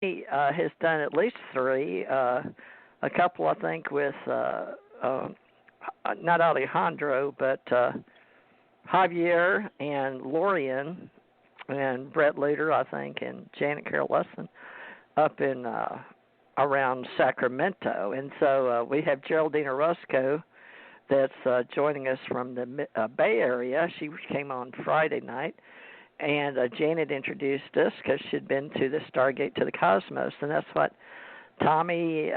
Tommy has done at least three, a couple, I think, with not Alejandro, but Javier and Lorian and Brett Luter, I think, and Janet Carroll Lesson up in around Sacramento. And so we have Geraldine Orozco that's joining us from the Bay Area. She came on Friday night. And Janet introduced us because she'd been to the Stargate to the Cosmos. And that's what Tommy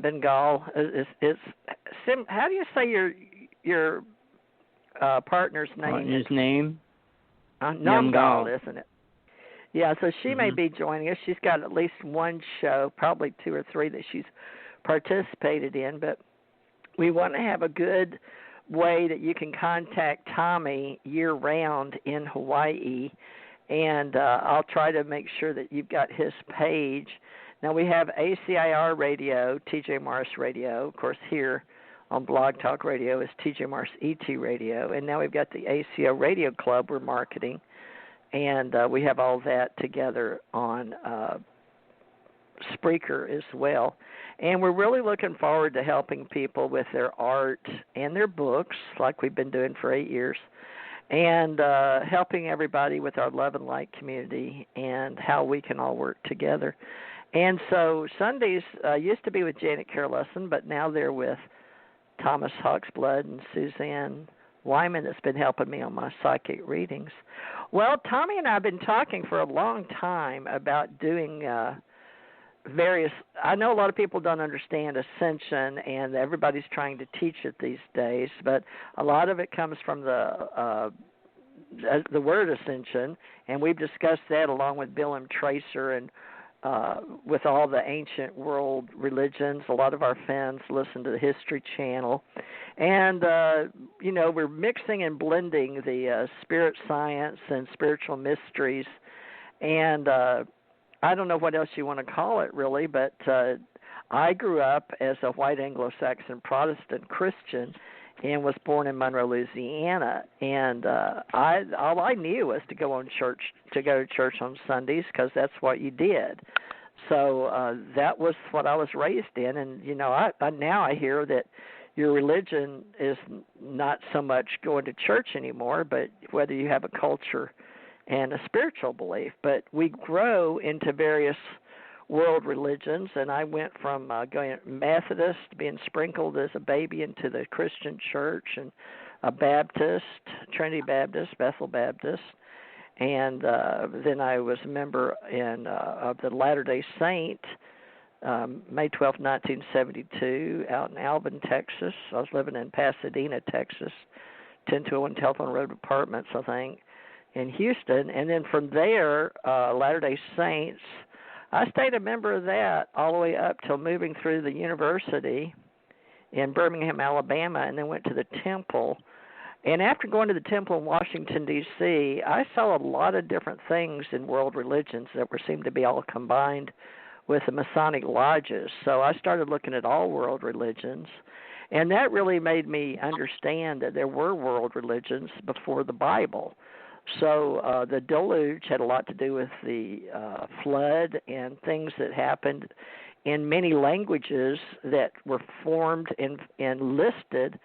Bengal is how do you say your partner's name? Partner's name? Namgal, isn't it? Yeah, so she may be joining us. She's got at least one show, probably two or three that she's participated in. But we want to have a good way that you can contact Tommy year-round in Hawaii. And I'll try to make sure that you've got his page. Now, we have ACIR Radio, TJ Morris Radio. Of course, here on Blog Talk Radio is TJ Morris ET Radio. And now we've got the ACO Radio Club we're marketing. And we have all that together on Spreaker as well. And we're really looking forward to helping people with their art and their books, like we've been doing for 8 years, and helping everybody with our Love and Light community and how we can all work together. And so Sundays used to be with Janet Carroll Lesson, but now they're with Thomas Hawksblood and Suzanne Wyman that's been helping me on my psychic readings. Well, Tommy and I have been talking for a long time about doing various, I know a lot of people don't understand Ascension, and everybody's trying to teach it these days, but a lot of it comes from the word Ascension, and we've discussed that along with Bill and Tracer and with all the ancient world religions. A lot of our fans listen to the History Channel. And, we're mixing and blending the spirit science and spiritual mysteries. And I don't know what else you want to call it, really, but I grew up as a white Anglo-Saxon Protestant Christian and was born in Monroe, Louisiana. And all I knew was to go to church on Sundays because that's what you did. So that was what I was raised in. And now I hear that your religion is not so much going to church anymore, but whether you have a culture and a spiritual belief. But we grow into various world religions, and I went from going Methodist, being sprinkled as a baby into the Christian church, and a Baptist, Trinity Baptist, Bethel Baptist, and then I was a member of the Latter-day Saint, May 12, 1972, out in Alvin, Texas. I was living in Pasadena, Texas, 10201 Telephone Road Apartments, I think, in Houston. And then from there, Latter-day Saints, I stayed a member of that all the way up till moving through the university in Birmingham, Alabama, and then went to the Temple. And after going to the Temple in Washington, D.C., I saw a lot of different things in world religions that seemed to be all combined with the Masonic lodges. So I started looking at all world religions, and that really made me understand that there were world religions before the Bible. So the deluge had a lot to do with the flood and things that happened in many languages that were formed and listed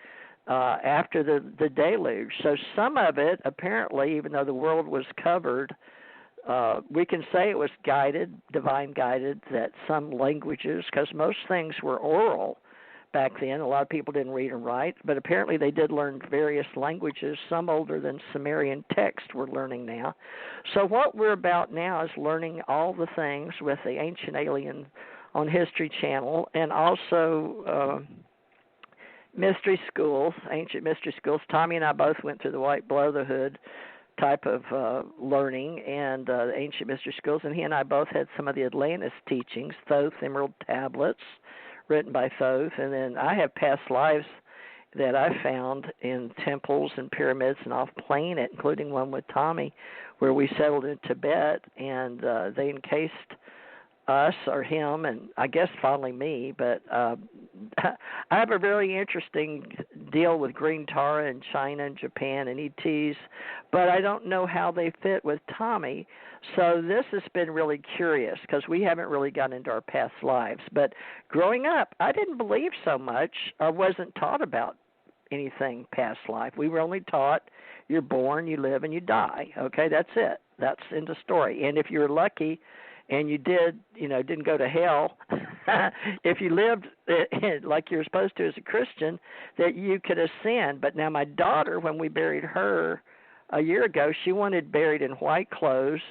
after the deluge. So some of it, apparently, even though the world was covered, we can say it was guided, divine guided, that some languages, because most things were oral back then. A lot of people didn't read and write, but apparently they did learn various languages, some older than Sumerian text we're learning now. So what we're about now is learning all the things with the Ancient Alien on History Channel, and also mystery schools, ancient mystery schools. Tommy and I both went through the White Brotherhood type of learning and the ancient mystery schools, and he and I both had some of the Atlantis teachings, Thoth Emerald Tablets, written by Thoth, and then I have past lives that I found in temples and pyramids and off planet, including one with Tommy, where we settled in Tibet, and they encased us or him, and I guess finally me, but I have a very interesting deal with green Tara in China and Japan and ETs, but I don't know how they fit with Tommy. So this has been really curious because we haven't really gotten into our past lives. But growing up, I didn't believe so much. I wasn't taught about anything past life. We were only taught you're born, you live, and you die. Okay, that's it. That's in the story. And if you were lucky and you didn't go to hell, if you lived like you're supposed to as a Christian, that you could ascend. But now my daughter, when we buried her a year ago, she wanted buried in white clothes,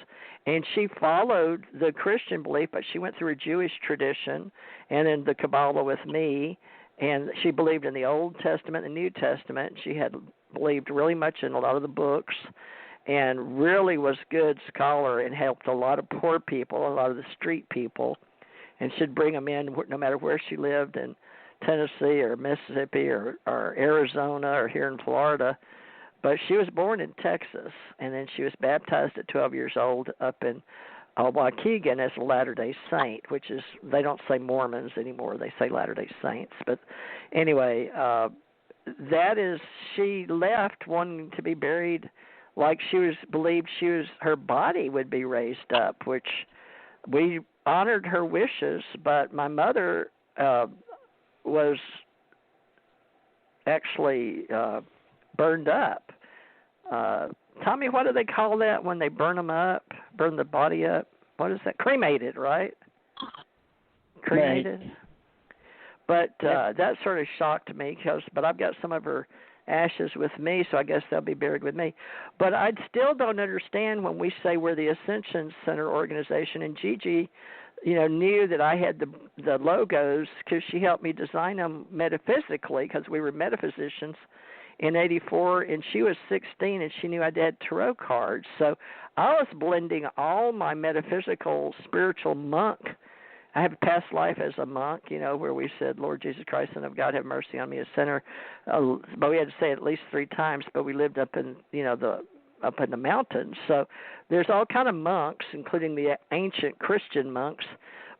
and she followed the Christian belief, but she went through a Jewish tradition and in the Kabbalah with me, and she believed in the Old Testament and New Testament. She had believed really much in a lot of the books and really was a good scholar and helped a lot of poor people, a lot of the street people, and she'd bring them in no matter where she lived in Tennessee or Mississippi or Arizona or here in Florida. But she was born in Texas, and then she was baptized at 12 years old up in Waukegan as a Latter-day Saint, which is, they don't say Mormons anymore, they say Latter-day Saints. But anyway, that is, she left wanting to be buried like believed her body would be raised up, which we honored her wishes, but my mother was actually burned up. Tommy, what do they call that when they burn them up, burn the body up? What is that? Cremated, right? Cremated. Right. But that sort of shocked me, but I've got some of her ashes with me, so I guess they'll be buried with me. But I still don't understand when we say we're the Ascension Center organization, and Gigi, knew that I had the logos because she helped me design them metaphysically because we were metaphysicians in '84, and she was 16, and she knew I had tarot cards. So I was blending all my metaphysical, spiritual monk. I have a past life as a monk, where we said, Lord Jesus Christ, Son of God, have mercy on me, a sinner. But we had to say it at least 3 times, but we lived up in, up in the mountains. So there's all kind of monks, including the ancient Christian monks.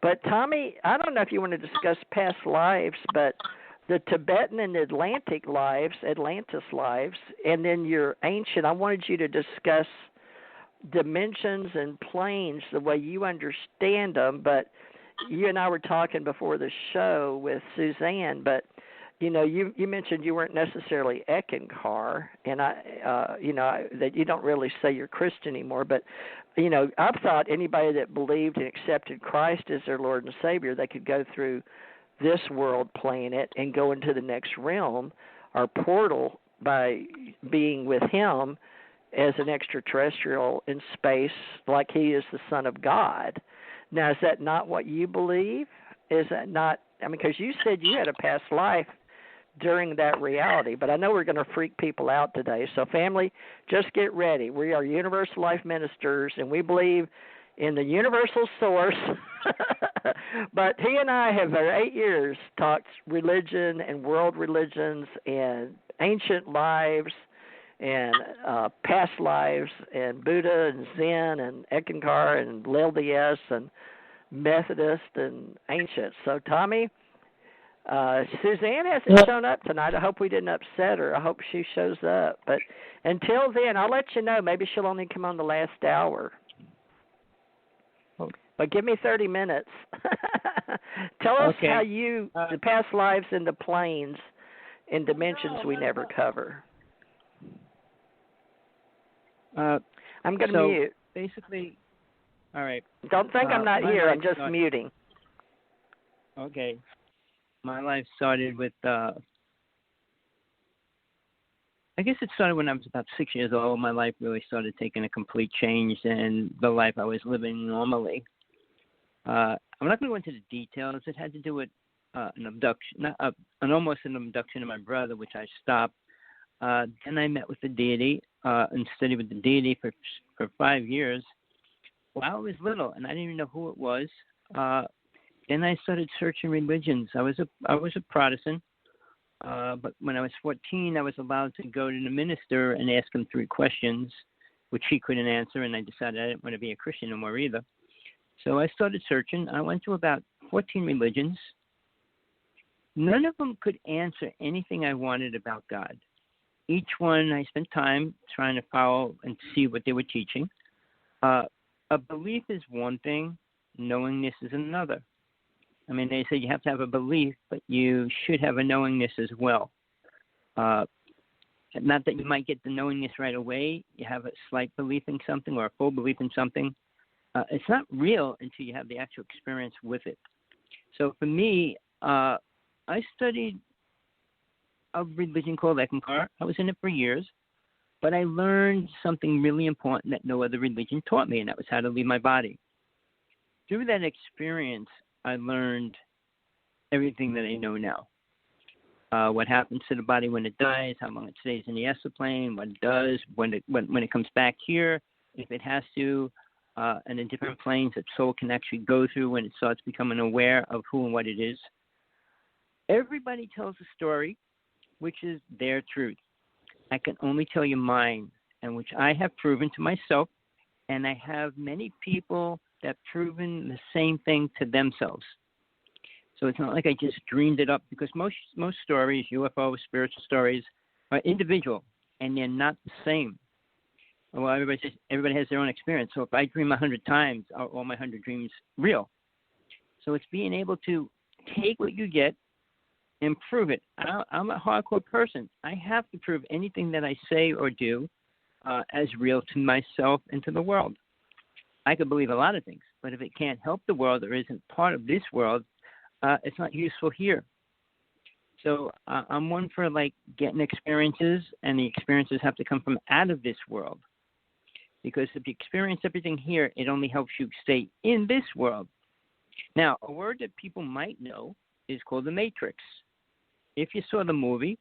But Tommy, I don't know if you want to discuss past lives, but the Tibetan and Atlantis lives, and then your ancient, I wanted you to discuss dimensions and planes the way you understand them, but you and I were talking before the show with Suzanne, but you mentioned you weren't necessarily Eckankar, and that you don't really say you're Christian anymore, but I've thought anybody that believed and accepted Christ as their Lord and Savior, they could go through this world planet and go into the next realm or portal by being with Him as an extraterrestrial in space, like He is the Son of God. Now, is that not what you believe? Is that not, because you said you had a past life during that reality, but I know we're going to freak people out today. So, family, just get ready. We are Universal Life Ministers, and we believe in the universal source. But he and I have, for 8 years, talked religion and world religions and ancient lives and past lives and Buddha and Zen and Eckankar and LDS and Methodist and ancient. So, Tommy, Suzanne hasn't shown up tonight. I hope we didn't upset her. I hope she shows up. But until then, I'll let you know. Maybe she'll only come on the last hour. But give me 30 minutes. Tell us how the past lives in the planes and dimensions we never cover. I'm going to mute. Basically, all right. Don't think I'm not here. I'm just muting. Okay. My life started with, I guess it started when I was about 6 years old. My life really started taking a complete change in the life I was living normally. I'm not going to go into the details. It had to do with an abduction, almost an abduction of my brother, which I stopped. Then I met with the deity and studied with the deity for 5 years while I was little, and I didn't even know who it was. Then I started searching religions. I was a Protestant, but when I was 14, I was allowed to go to the minister and ask him 3 questions, which he couldn't answer, and I decided I didn't want to be a Christian anymore either. So I started searching. I went to about 14 religions. None of them could answer anything I wanted about God. Each one, I spent time trying to follow and see what they were teaching. A belief is one thing, knowingness is another. I mean, they say you have to have a belief, but you should have a knowingness as well. Not that you might get the knowingness right away. You have a slight belief in something or a full belief in something. It's not real until you have the actual experience with it. So for me, I studied a religion called Eckankar. I was in it for years, but I learned something really important that no other religion taught me, and that was how to leave my body. Through that experience, I learned everything that I know now. What happens to the body when it dies, how long it stays in the astral plane, what it does, when it comes back here, if it has to, and the different planes that soul can actually go through when it starts becoming aware of who and what it is. Everybody tells a story, which is their truth. I can only tell you mine, and which I have proven to myself, and I have many people that have proven the same thing to themselves. So it's not like I just dreamed it up, because most stories, UFO, spiritual stories, are individual, and they're not the same. Well, everybody has their own experience. So if I dream 100 times, are all my 100 dreams real? So it's being able to take what you get and prove it. I'm a hardcore person. I have to prove anything that I say or do as real to myself and to the world. I could believe a lot of things, but if it can't help the world or isn't part of this world, it's not useful here. So I'm one for like getting experiences, and the experiences have to come from out of this world. Because if you experience everything here, it only helps you stay in this world. Now, a word that people might know is called the Matrix. If you saw the movie,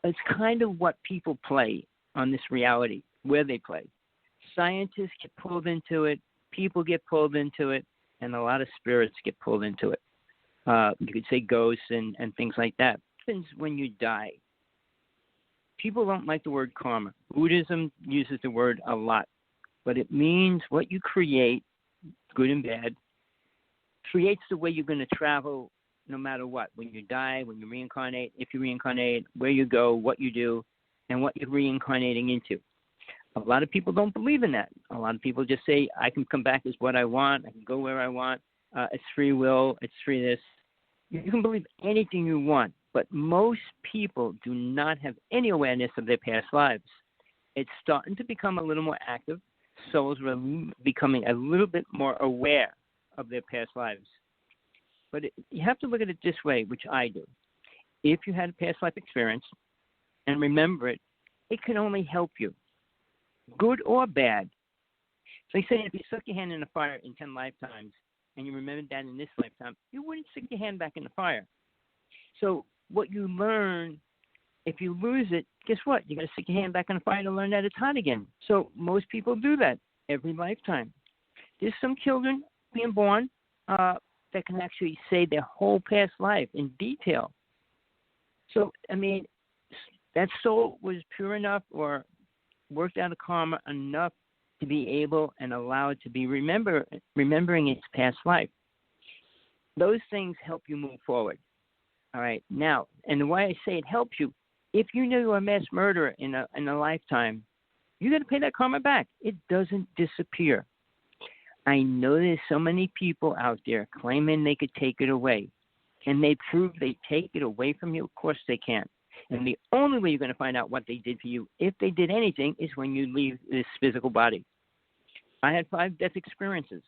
it's kind of what people play on this reality, where they play. Scientists get pulled into it, people get pulled into it, and a lot of spirits get pulled into it. You could say ghosts and things like that. What happens when you die? People don't like the word karma. Buddhism uses the word a lot, but it means what you create, good and bad, creates the way you're going to travel no matter what. When you die, when you reincarnate, if you reincarnate, where you go, what you do, and what you're reincarnating into. A lot of people don't believe in that. A lot of people just say, I can come back as what I want. I can go where I want. It's free will. It's free this. You can believe anything you want, but most people do not have any awareness of their past lives. It's starting to become a little more active. Souls are becoming a little bit more aware of their past lives. But you have to look at it this way, which I do. If you had a past life experience and remember it, it can only help you, good or bad. So they say if you stuck your hand in the fire in 10 lifetimes and you remembered that in this lifetime, you wouldn't stick your hand back in the fire. So what you learn, if you lose it, guess what? You got to stick your hand back in the fire to learn that it's hot again. So most people do that every lifetime. There's some children being born that can actually say their whole past life in detail. So, I mean, that soul was pure enough or worked out of karma enough to be able and allowed to be remembering its past life. Those things help you move forward. All right. Now, and the way I say it helps you, if you know you're a mass murderer in a lifetime, you got to pay that karma back. It doesn't disappear. I know there's so many people out there claiming they could take it away. Can they prove they take it away from you? Of course they can't. And the only way you're going to find out what they did for you, if they did anything, is when you leave this physical body. I had 5 death experiences,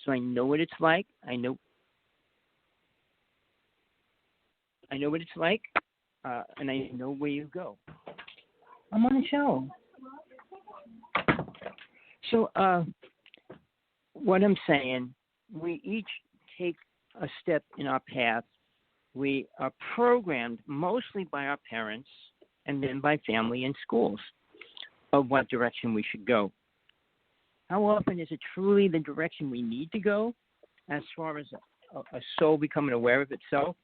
so I know what it's like. I know what it's like, and I know where you go. I'm on a show. So what I'm saying, we each take a step in our path. We are programmed mostly by our parents and then by family and schools of what direction we should go. How often is it truly the direction we need to go as far as a soul becoming aware of itself?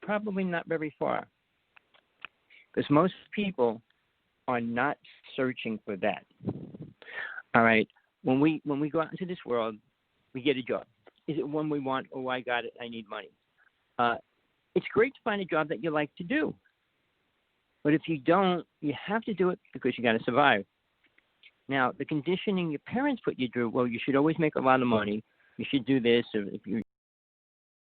Probably not very far. Because most people are not searching for that. All right. When we go out into this world, we get a job. Is it one we want? Oh, I got it. I need money. it's great to find a job that you like to do. But if you don't, you have to do it because you got to survive. Now, the conditioning your parents put you through, well, you should always make a lot of money. You should do this. Or if you